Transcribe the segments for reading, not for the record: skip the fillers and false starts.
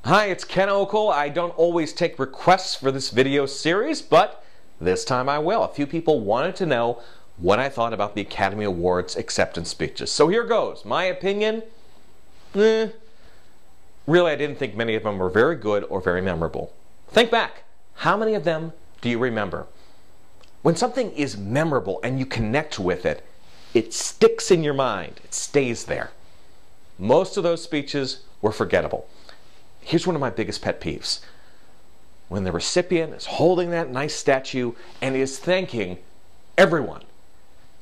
Hi, it's Ken Okel. I don't always take requests for this video series, but this time I will. A few people wanted to know what I thought about the Academy Awards acceptance speeches. So here goes. My opinion? Really, I didn't think many of them were very good or very memorable. Think back. How many of them do you remember? When something is memorable and you connect with it, it sticks in your mind. It stays there. Most of those speeches were forgettable. Here's one of my biggest pet peeves. When the recipient is holding that nice statue and is thanking everyone,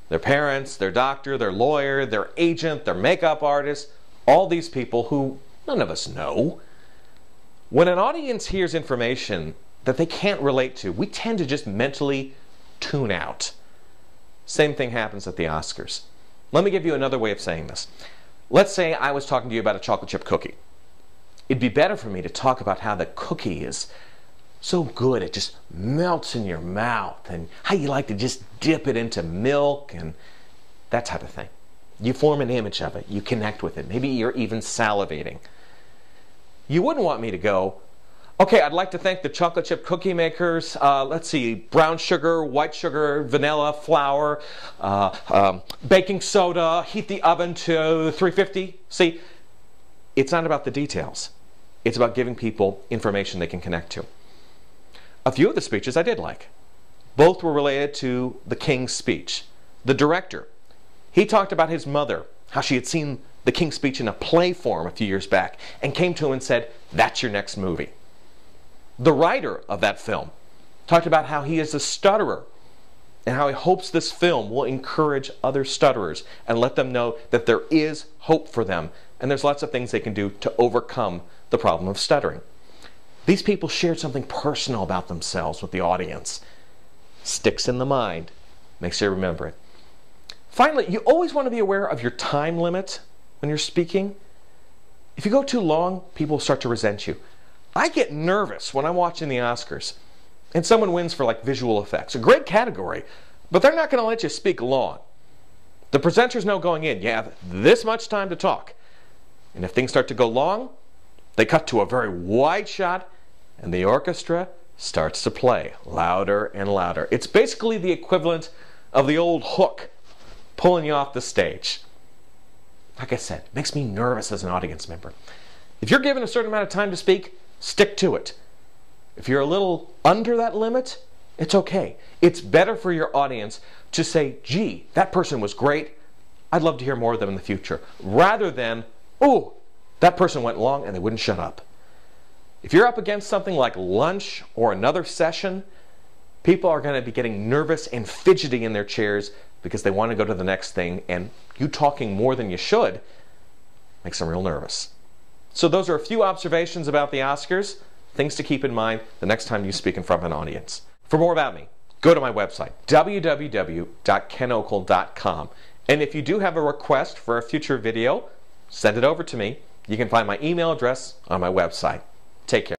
their parents, their doctor, their lawyer, their agent, their makeup artist, all these people who none of us know. When an audience hears information that they can't relate to, we tend to just mentally tune out. Same thing happens at the Oscars. Let me give you another way of saying this. Let's say I was talking to you about a chocolate chip cookie. It'd be better for me to talk about how the cookie is so good it just melts in your mouth, and how you like to just dip it into milk and that type of thing. You form an image of it, you connect with it, maybe you're even salivating. You wouldn't want me to go, okay, I'd like to thank the chocolate chip cookie makers. Let's see, brown sugar, white sugar, vanilla, flour, baking soda, heat the oven to 350. See, it's not about the details. It's about giving people information they can connect to. A few of the speeches I did like. Both were related to the King's speech. The director, he talked about his mother, how she had seen the King's speech in a play form a few years back and came to him and said, "That's your next movie." The writer of that film talked about how he is a stutterer and how he hopes this film will encourage other stutterers and let them know that there is hope for them and there's lots of things they can do to overcome the problem of stuttering. These people shared something personal about themselves with the audience. Sticks in the mind, makes you remember it. Finally, you always want to be aware of your time limit when you're speaking. If you go too long, people will start to resent you. I get nervous when I'm watching the Oscars and someone wins for like visual effects. A great category, but they're not going to let you speak long. The presenters know going in, you have this much time to talk. And if things start to go long, they cut to a very wide shot and the orchestra starts to play louder and louder. It's basically the equivalent of the old hook pulling you off the stage. Like I said, it makes me nervous as an audience member. If you're given a certain amount of time to speak, stick to it. If you're a little under that limit, it's okay. It's better for your audience to say, gee, that person was great. I'd love to hear more of them in the future. Rather than, oh, that person went long and they wouldn't shut up. If you're up against something like lunch or another session, people are going to be getting nervous and fidgety in their chairs because they want to go to the next thing, and you talking more than you should makes them real nervous. So those are a few observations about the Oscars, things to keep in mind the next time you speak in front of an audience. For more about me, go to my website, www.kenokel.com. And if you do have a request for a future video, send it over to me. You can find my email address on my website. Take care.